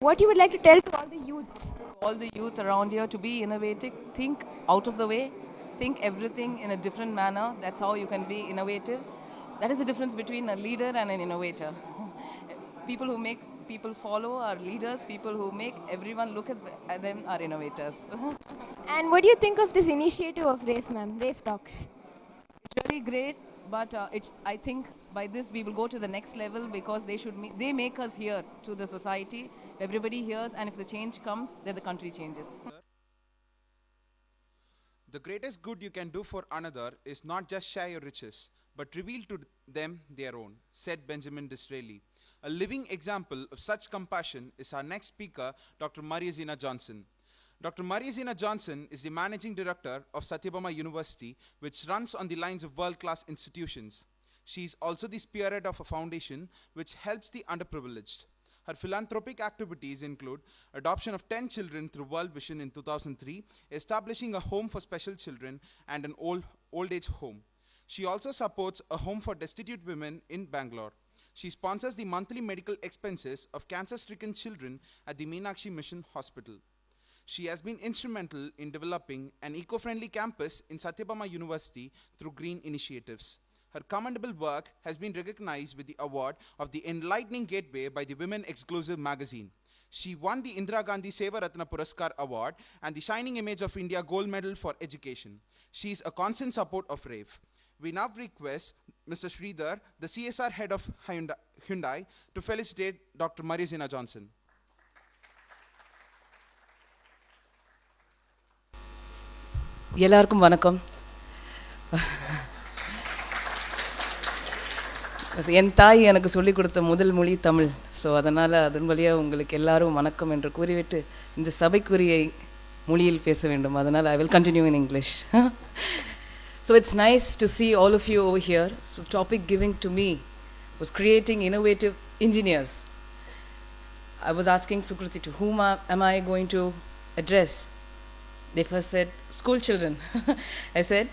What you would like to tell to all the youth? All the youth around here to be innovative, think out of the way, think everything in a different manner. That's how you can be innovative. That is the difference between a leader and an innovator. People who make people follow are leaders, people who make everyone look at them are innovators. And what do you think of this initiative of RAIF, ma'am? RAIF Talks. It's really great, but I think by this we will go to the next level because they make us hear to the society. Everybody hears, and if the change comes, then the country changes. The greatest good you can do for another is not just share your riches, but reveal to them their own, said Benjamin Disraeli. A living example of such compassion is our next speaker, Dr. Zeena Johnson. Dr. Zeena Johnson is the managing director of Sathyabama University, which runs on the lines of world-class institutions. She is also the spearhead of a foundation which helps the underprivileged. Her philanthropic activities include adoption of 10 children through World Vision in 2003, establishing a home for special children and an old age home. She also supports a home for destitute women in Bangalore. She sponsors the monthly medical expenses of cancer-stricken children at the Meenakshi Mission Hospital. She has been instrumental in developing an eco-friendly campus in Sathyabama University through green initiatives. Her commendable work has been recognized with the award of the Enlightening Gateway by the Women Exclusive magazine. She won the Indira Gandhi Seva Ratna Puraskar Award and the Shining Image of India Gold Medal for Education. She is a constant support of RAIF. We now request Mr. Sridhar, the CSR head of Hyundai, to felicitate Dr. Zeena Johnson. எல்லாருக்கும் வணக்கம். என் தாய் எனக்கு சொல்லிக் கொடுத்த முதல் மொழி Tamil. So அதனால் அதன் வழியாக உங்களுக்கு எல்லாரும் வணக்கம் என்று கூறிவிட்டு இந்த சபைக்குரிய மொழியில் பேச வேண்டும். அதனால் I will continue in English. So it's nice to see all of you over here. So topic giving to me was creating innovative engineers. I was asking Sukriti to whom am I going to address? They first said school children. I said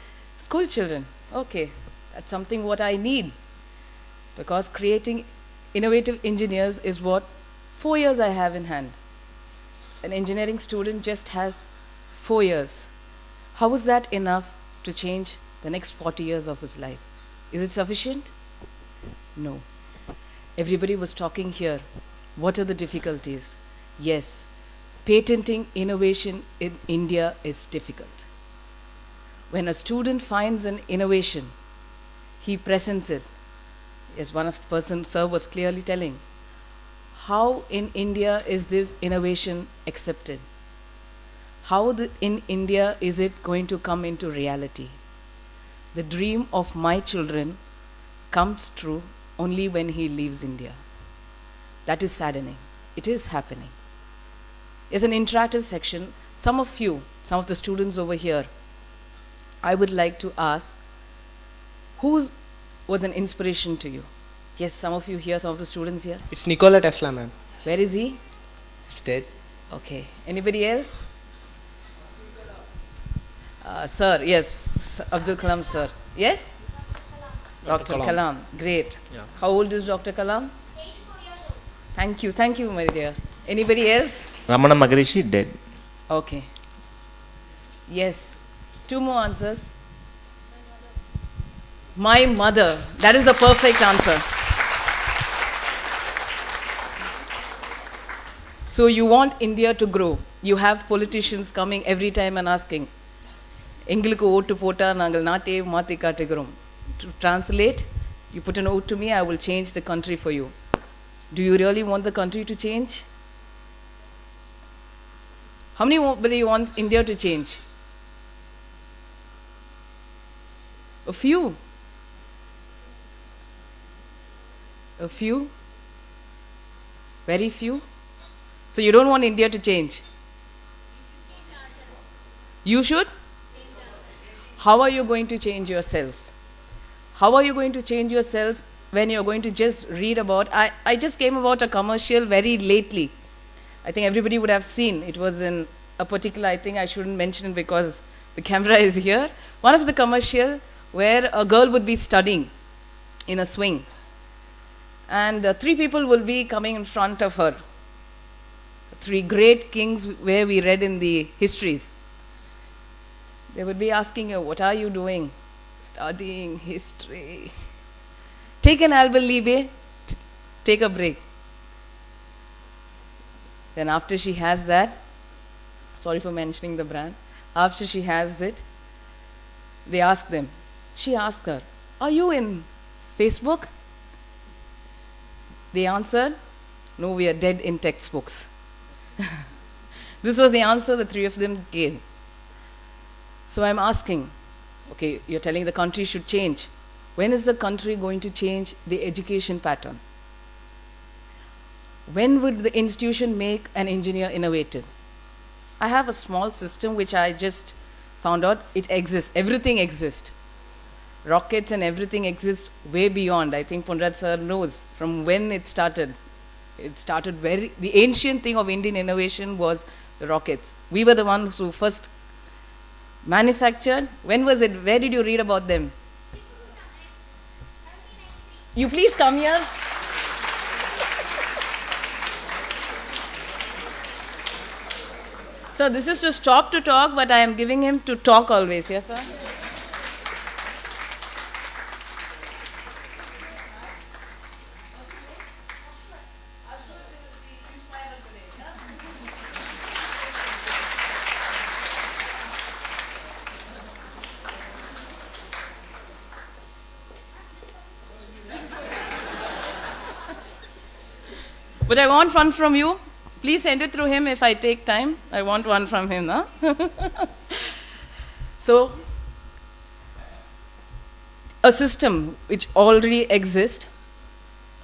school children. Okay, that's something what I need. Because creating innovative engineers is what 4 years I have in hand. An engineering student just has 4 years. How is that enough to change the next 40 years of his life? Is it sufficient? No. Everybody was talking here. What are the difficulties? Yes, patenting innovation in India is difficult. When a student finds an innovation, he presents it. As one of the person, sir, was clearly telling, how in India is this innovation accepted? How in India is it going to come into reality? The dream of my children comes true only when he leaves India. That is saddening. It is happening. It's an interactive section. Some of the students over here, I would like to ask, who was an inspiration to you? Yes, some of you here, some of the students here. It's Nikola Tesla, ma'am. Where is he? He's dead. Okay. Anybody else? Sir, yes. Abdul Kalam, sir. Yes? Dr. Kalam. Great. Yeah. How old is Dr. Kalam? 84 years old. Thank you, my dear. Anybody else? Ramana Maharishi dead. Okay. Yes. 2 more answers. My mother. That is the perfect answer. So you want India to grow. You have politicians coming every time and asking, எங்களுக்கு ஓட்டு போட்டா நாங்கள் நாட்டையே மாற்றி காட்டுகிறோம். To translate, you put an vote to me, I will change the country for you. Do you really want the country to change? How many wants India to change? A few. A few? Very few? So you don't want India to change? You should? How are you going to change yourselves? How are you going to change yourselves when you're going to just read about... I just came about a commercial very lately. I think everybody would have seen. It was in a particular... I think I shouldn't mention it because the camera is here. One of the commercial where a girl would be studying in a swing. And 3 people will be coming in front of her. three great kings where we read in the histories. They would be asking you, what are you doing? Studying history. Take an Alba take a break. Then after she has that, sorry for mentioning the brand, after she has it, they ask them, she asked her, are you in Facebook? They answered, no, we are dead in textbooks. This was the answer the three of them gave. So I'm asking, okay, you're telling the country should change. When is the country going to change the education pattern? When would the institution make an engineer innovative? I have a small system which I just found out it exists. Everything exists. Rockets and everything exists way beyond. I think Punraj sir knows from when it started. It started the ancient thing of Indian innovation was the rockets. We were the ones who first manufactured. When was it? Where did you read about them? You please come here. So this is to stop to talk, but I am giving him to talk always. Yes, sir? But I want one from you. Please send it through him if I take time. I want one from him. Huh? So, a system which already exists,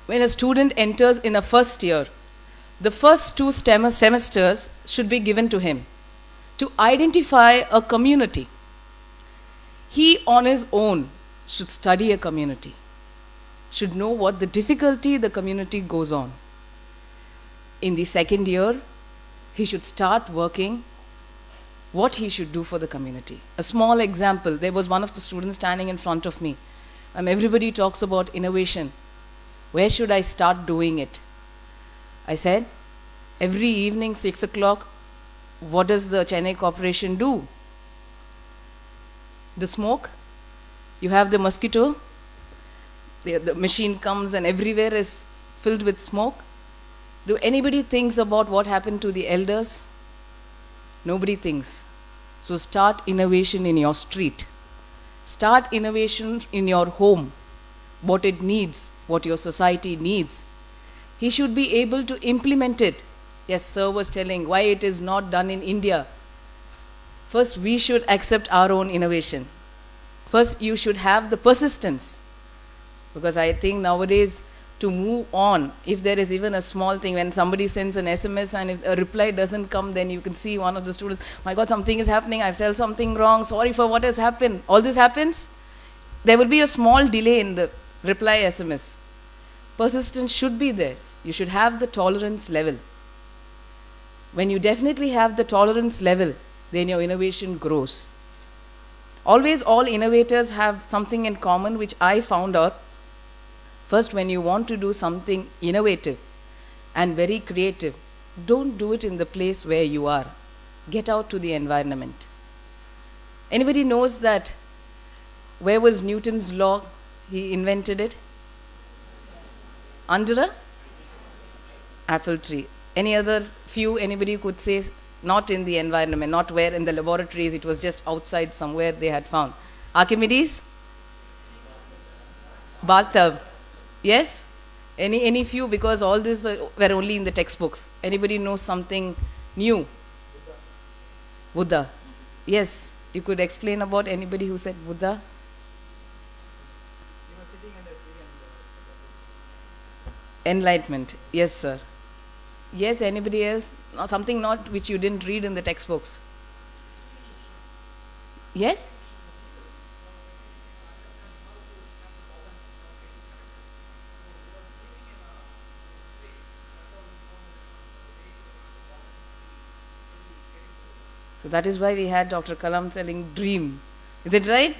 when a student enters in a first year, the first two semesters should be given to him to identify a community. He on his own should study a community, should know what the difficulty the community goes on. In the second year, he should start working what he should do for the community. A small example, there was one of the students standing in front of me. Everybody talks about innovation. Where should I start doing it? I said, every evening, 6 o'clock, what does the Chennai Corporation do? The smoke, you have the mosquito, the machine comes and everywhere is filled with smoke. Do anybody thinks about what happened to the elders? Nobody thinks. So start innovation in your street. Start innovation in your home. What it needs, what your society needs. He should be able to implement it. Yes, sir was telling why it is not done in India. First, we should accept our own innovation. First, you should have the persistence. Because I think nowadays, to move on, if there is even a small thing, when somebody sends an SMS and if a reply doesn't come, then you can see one of the students, my God, something is happening, I've said something wrong, sorry for what has happened. All this happens, there will be a small delay in the reply SMS. Persistence should be there. You should have the tolerance level. When you definitely have the tolerance level, then your innovation grows. Always all innovators have something in common, which I found out. First, when you want to do something innovative and very creative, don't do it in the place where you are. Get out to the environment. Anybody knows that where was Newton's law? He invented it? Under a apple tree. Any other few, anybody could say, not in the environment, not where in the laboratories, it was just outside somewhere they had found. Archimedes? Bathtub. Yes? Any few, because all these were only in the textbooks. Anybody knows something new? Buddha. Yes. You could explain about anybody who said Buddha? Enlightenment. Yes, sir. Yes, anybody else? Something not which you didn't read in the textbooks. Yes? So that is why we had Dr. Kalam telling dream. Is it right?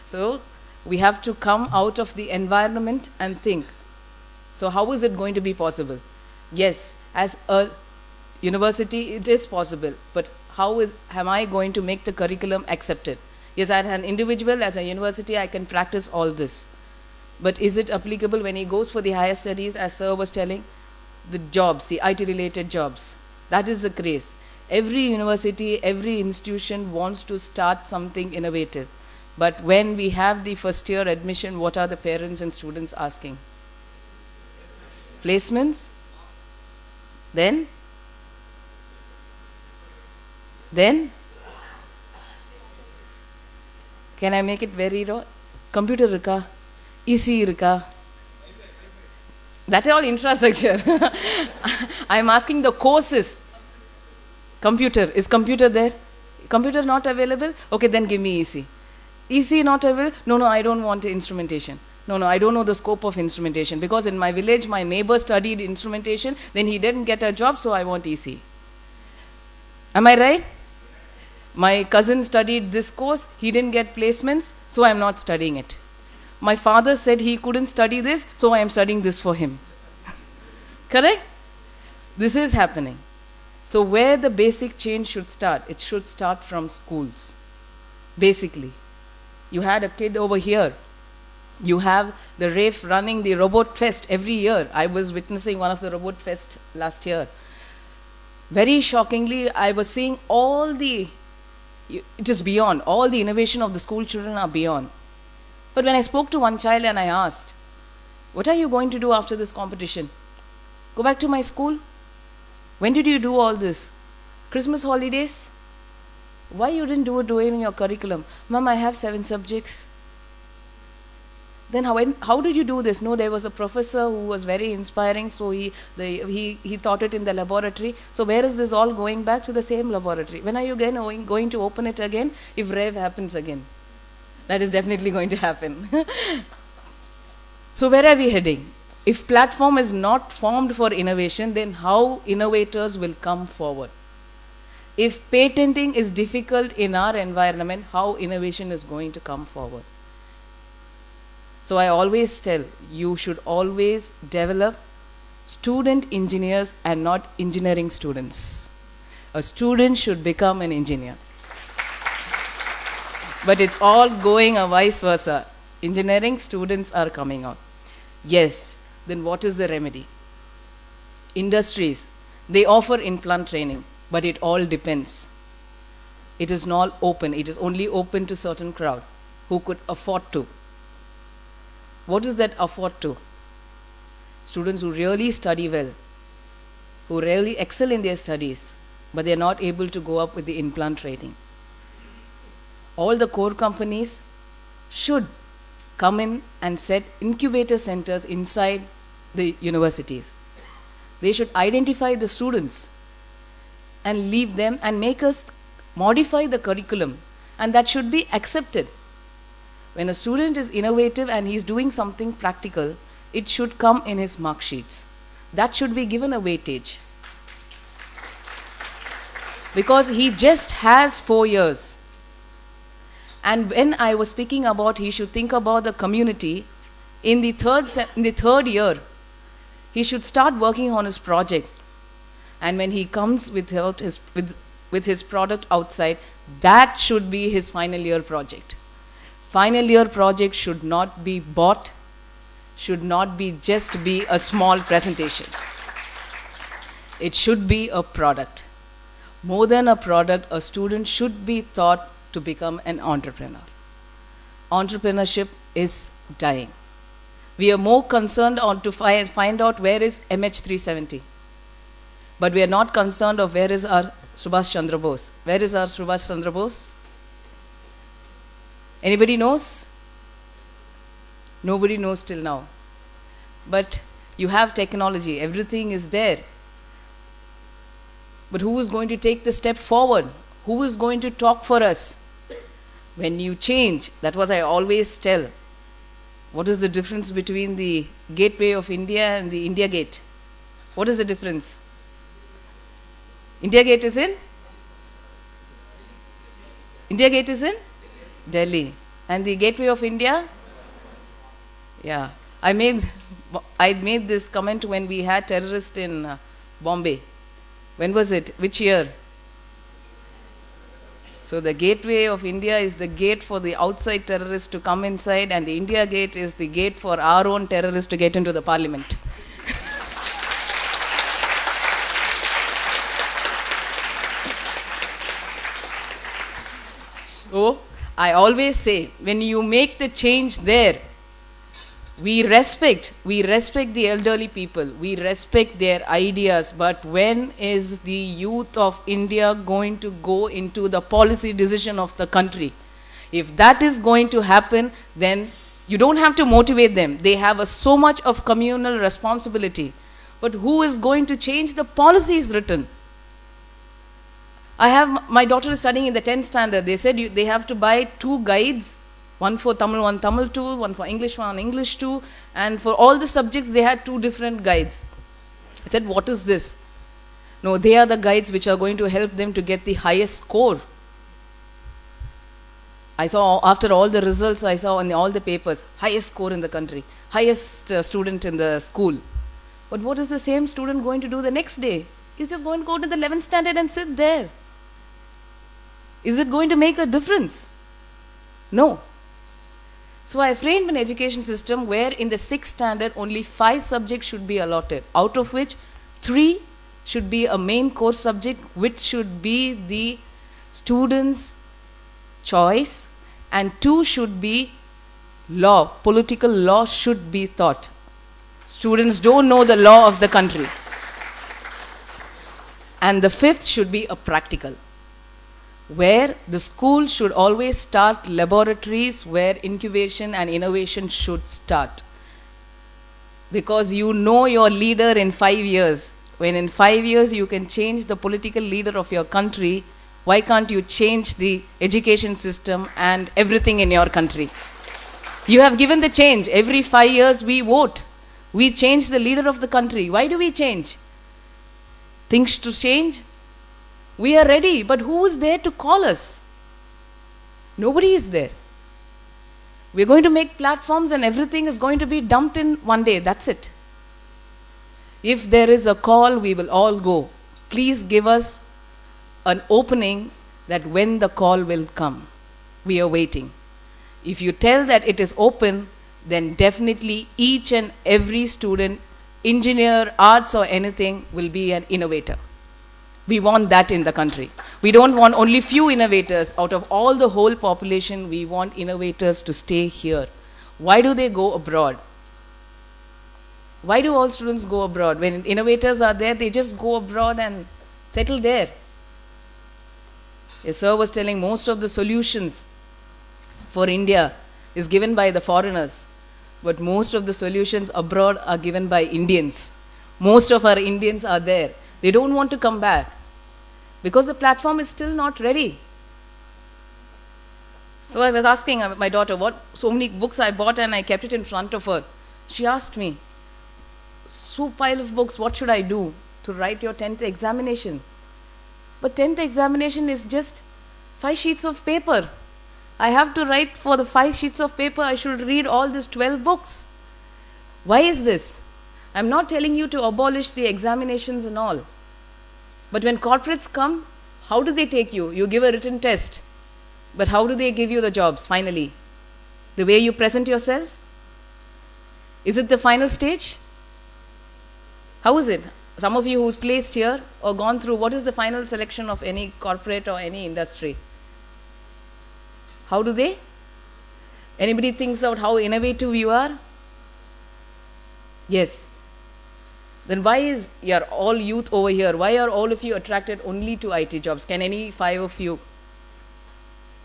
So we have to come out of the environment and think. So how is it going to be possible? Yes, as a university, it is possible, but am I going to make the curriculum accepted? Yes, as an individual, as a university, I can practice all this. But is it applicable when he goes for the higher studies, as Sir was telling? The jobs, the IT-related jobs. That is the craze. Every university, every institution wants to start something innovative. But when we have the first year admission, what are the parents and students asking? Placements? Then? Can I make it very raw? Computer irka? EC irka? That is all infrastructure. I am asking the courses. Computer. Is computer there? Computer not available? Okay, then give me EC. EC not available? No, I don't want instrumentation. No, I don't know the scope of instrumentation. Because in my village, my neighbor studied instrumentation, then he didn't get a job, so I want EC. Am I right? My cousin studied this course, he didn't get placements, so I am not studying it. My father said he couldn't study this, so I am studying this for him. Correct? This is happening. So where the basic change should start? It should start from schools. Basically. You had a kid over here. You have the RAIF running the Robot Fest every year. I was witnessing one of the Robot Fest last year. Very shockingly, I was seeing it is beyond. All the innovation of the school children are beyond. But when I spoke to one child and I asked, what are you going to do after this competition? Go back to my school? When did you do all this? Christmas holidays? Why you didn't do it during your curriculum? Mom, I have 7 subjects. Then how did you do this? No, there was a professor who was very inspiring, so he taught it in the laboratory. So where is this all going back to the same laboratory? When are you again going to open it again if RAIF happens again? That is definitely going to happen. So where are we heading? If platform is not formed for innovation, then how innovators will come forward? If patenting is difficult in our environment, how innovation is going to come forward? So I always tell, you should always develop student engineers and not engineering students. A student should become an engineer. But it's all going a vice versa. Engineering students are coming out. Yes, then what is the remedy? Industries, they offer in-plant training, but it all depends. It is not open. It is only open to certain crowd who could afford to. What is that afford to? Students who really study well, who really excel in their studies, but they are not able to go up with the in-plant training. All the core companies should come in and set incubator centers inside the universities. They should identify the students and leave them and make us modify the curriculum, and that should be accepted. When a student is innovative and he is doing something practical, it should come in his mark sheets. That should be given a weightage. Because he just has 4 years. And when I was speaking about he should think about the community, in the third year, he should start working on his project. And when he comes with his product outside, that should be his final year project. Final year project should not be bought, should not be just be a small presentation. It should be a product. More than a product, a student should be taught to become an entrepreneur. Entrepreneurship is dying. We are more concerned to find out where is MH370. But we are not concerned of where is our Subhash Chandra Bose. Where is our Subhash Chandra Bose? Anybody knows? Nobody knows till now. But you have technology, everything is there. But who is going to take the step forward? Who is going to talk for us? When you change, that was I always tell. What is the difference between the Gateway of India and the India Gate? What is the difference? India Gate is in? India Gate is in? Delhi. And the Gateway of India? Yeah. I made I made this comment when we had terrorists in Bombay. When was it? Which year? So the gateway of India is the gate for the outside terrorists to come inside, and the India gate is the gate for our own terrorists to get into the parliament. So I always say, when you make the change there, we respect the elderly people, we respect their ideas, but when is the youth of India going to go into the policy decision of the country? If that is going to happen, then you don't have to motivate them. They have so much of communal responsibility. But who is going to change the policies written? My daughter is studying in the 10th standard. They said they have to buy 2 guides, one for Tamil, one Tamil 2, one for English, one English 2, and for all the subjects they had 2 different guides. I said, what is this? No, they are the guides which are going to help them to get the highest score. I saw, after all the results, I saw in all the papers, highest score in the country, highest student in the school. But what is the same student going to do the next day? He's just going to go to the 11th standard and sit there. Is it going to make a difference? No. So I framed an education system where in the 6th standard only 5 subjects should be allotted, out of which 3 should be a main course subject, which should be the student's choice, and 2 should be law, political law should be taught. Students don't know the law of the country. And the 5th should be a practical, where the school should always start laboratories where incubation and innovation should start. Because you know your leader in 5 years. When in 5 years you can change the political leader of your country, why can't you change the education system and everything in your country? You have given the change. Every 5 years we vote. We change the leader of the country. Why do we change? Things to change? We are ready, but who is there to call us? Nobody is there. We're going to make platforms and everything is going to be dumped in one day. That's it. If there is a call, we will all go. Please give us an opening that when the call will come. We are waiting. If you tell that it is open, then definitely each and every student, engineer, arts or anything, will be an innovator. We want that in the country. We don't want only few innovators. Out of all the whole population, we want innovators to stay here. Why do they go abroad? Why do all students go abroad? When innovators are there, they just go abroad and settle there. A sir was telling most of the solutions for India is given by the foreigners, but most of the solutions abroad are given by Indians. Most of our Indians are there. They don't want to come back because the platform is still not ready. So I was asking my daughter what so many books I bought, and I kept it in front of her. She asked me, so pile of books, what should I do to write your 10th examination? But 10th examination is just 5 sheets of paper. I have to write for the 5 sheets of paper, I should read all these 12 books. Why is this? I'm not telling you to abolish the examinations and all. But when corporates come, how do they take you? You give a written test. But how do they give you the jobs finally? The way you present yourself? Is it the final stage? How is it? Some of you who's placed here or gone through, what is the final selection of any corporate or any industry? How do they? Anybody thinks out how innovative you are? Yes. Then why is you're all youth over here? Why are all of you attracted only to IT jobs? Can any 5 of you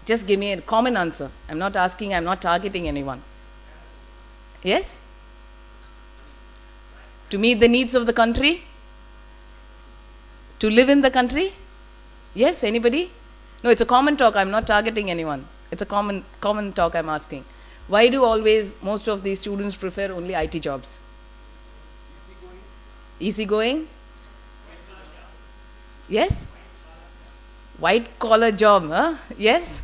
just give me a common answer? I'm not asking, I'm not targeting anyone. Yes? To meet the needs of the country? To live in the country? Yes, anybody? No, it's a common talk, I'm not targeting anyone. It's a common talk I'm asking. Why do always most of these students prefer only IT jobs? Easygoing? Yes? White collar job, huh? Yes?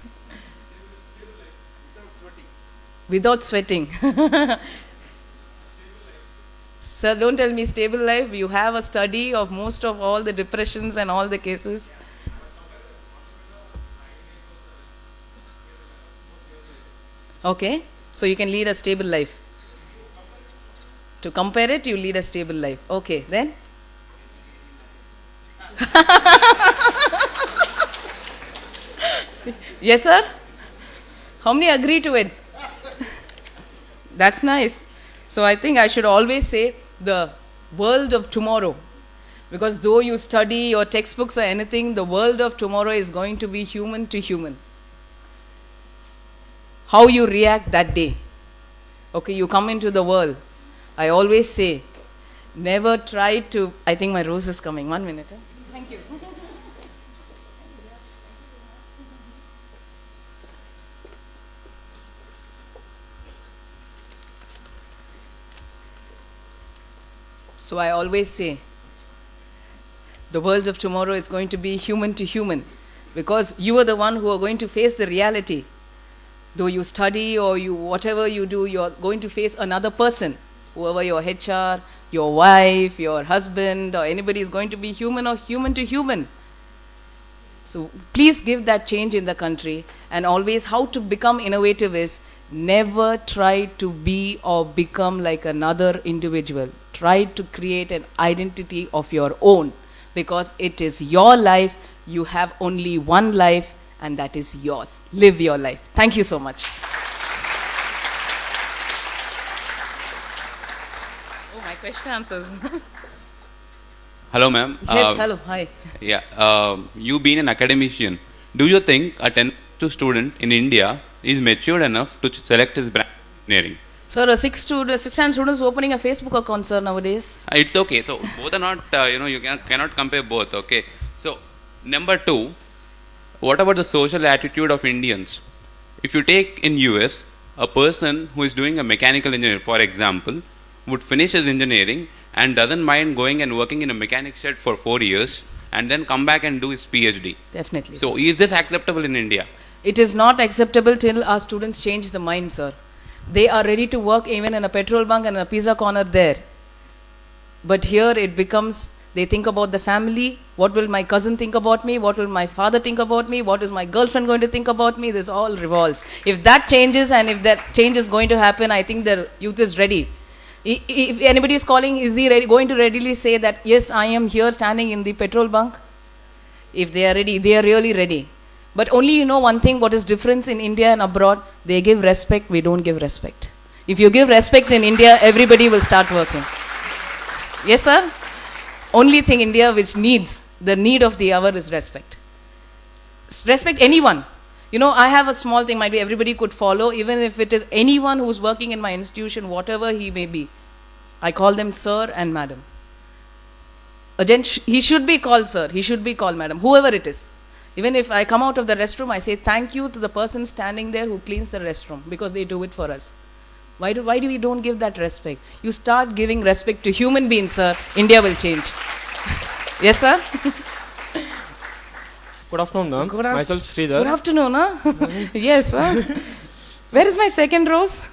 Without sweating. Sir, don't tell me stable life. You have a study of most of all the depressions and all the cases. Okay, so you can lead a stable life. To compare it, you lead a stable life. Okay, then? Yes, sir? How many agree to it? That's nice. So I think I should always say the world of tomorrow. Because though you study your textbooks or anything, the world of tomorrow is going to be human to human. How you react that day. Okay, you come into the world. I always say, never try to... I think my rose is coming. 1 minute. Thank you. So I always say, the world of tomorrow is going to be human to human, because you are the one who are going to face the reality. Though you study or you whatever you do, you are going to face another person, whoever your HR, your wife, your husband, or anybody is going to be human or human to human. So please give that change in the country. And always how to become innovative is never try to be or become like another individual. Try to create an identity of your own, because it is your life. You have only one life, and that is yours. Live your life. Thank you so much. Oh, my question answers. Hello, ma'am. Yes, hello, hi. Yeah, you being an academician, do you think a 10 student in India is matured enough to select his branch of engineering? Sir, a 6th student is opening a Facebook account, sir, nowadays. It's okay. So both are not, you cannot compare both. Okay. So number 2, what about the social attitude of Indians? If you take in US, a person who is doing a mechanical engineer, for example, would finish his engineering and doesn't mind going and working in a mechanic shed for 4 years and then come back and do his PhD. Definitely. So is this acceptable in India? It is not acceptable till our students change the mind, sir. They are ready to work even in a petrol bunk and a pizza corner there. But here it becomes, they think about the family. What will my cousin think about me? What will my father think about me? What is my girlfriend going to think about me? This all revolves. If that changes, and if that change is going to happen, I think the youth is ready. If anybody is calling, is he going to readily say that, yes, I am here standing in the petrol bunk? If they are ready, they are really ready. But only you know one thing, what is difference in India and abroad? They give respect, we don't give respect. If you give respect in India, everybody will start working. Yes, sir? Only thing India which needs, the need of the hour is respect. Respect anyone. You know, I have a small thing, might be everybody could follow, even if it is anyone who's working in my institution, whatever he may be. I call them sir and madam. Again, he should be called sir, he should be called madam, whoever it is. Even if I come out of the restroom, I say thank you to the person standing there who cleans the restroom, because they do it for us. Why do we don't give that respect? You start giving respect to human beings, sir, India will change. Yes, sir? Good afternoon, ma'am. Myself Sridhar. Good afternoon, huh? Yes, sir. Where is my second rose?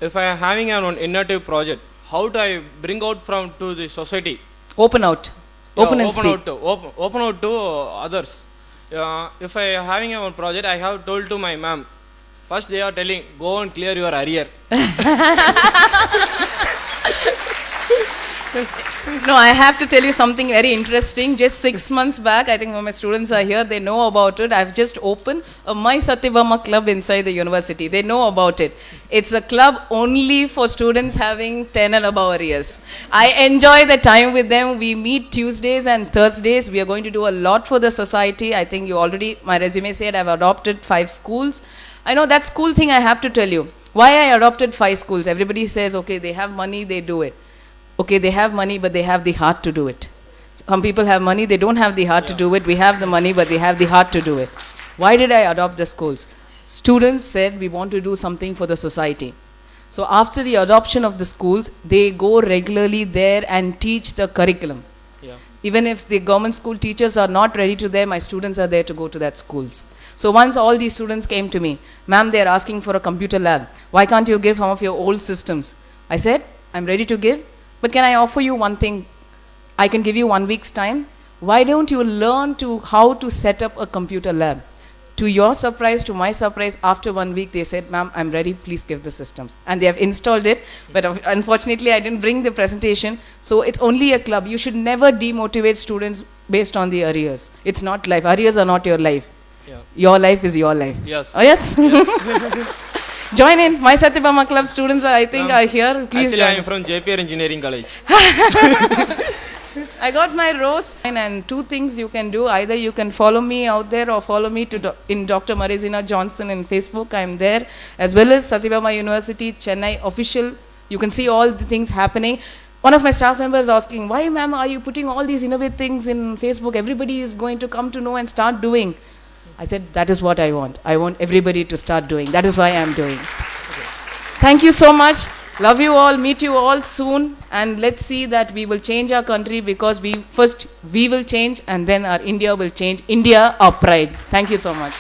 If I am having an innovative project, how do I bring out to the society? Open out. Open and speak. Open out to others. If I am having a project, I have told to my ma'am. First they are telling, go and clear your arrear. No, I have to tell you something very interesting. Just 6 months back, I think when my students are here, they know about it. I've just opened a My Sathyabama club inside the university. They know about it. It's a club only for students having 10 and above arrears. I enjoy the time with them. We meet Tuesdays and Thursdays. We are going to do a lot for the society. I think you already, my resume said I've adopted 5 schools. I know that school thing I have to tell you. Why I adopted 5 schools? Everybody says, okay, they have money, they do it. Okay, they have money, but they have the heart to do it. Some people have money, they don't have the heart to do it. We have the money, but they have the heart to do it. Why did I adopt the schools? Students said, we want to do something for the society. So after the adoption of the schools, they go regularly there and teach the curriculum. Yeah. Even if the government school teachers are not ready to there, my students are there to go to that schools. So once all these students came to me, ma'am, they are asking for a computer lab. Why can't you give some of your old systems? I said, I'm ready to give, but can I offer you one thing? I can give you 1 week's time. Why don't you learn how to set up a computer lab? To your surprise, to my surprise, after 1 week, they said, ma'am, I'm ready, please give the systems. And they have installed it, but unfortunately, I didn't bring the presentation. So it's only a club. You should never demotivate students based on the arrears. It's not life. Arrears are not your life. Yeah. Your life is your life. Yes. Oh, yes? Join in. My Sathyabama club students, I think, are here. Please Actually, join. I am from JPR Engineering College. I got my rose, and two things you can do. Either you can follow me out there or follow me in Dr. Zeena Johnson in Facebook. I'm there, as well as Sathyabama University, Chennai official. You can see all the things happening. One of my staff members asking, why ma'am are you putting all these innovative things in Facebook? Everybody is going to come to know and start doing. I said, that is what I want. I want everybody to start doing. That is why I'm doing. Thank you so much. Love you all, meet you all soon, and let's see that we will change our country, because we will change, and then our India will change. India, our pride. Thank you so much.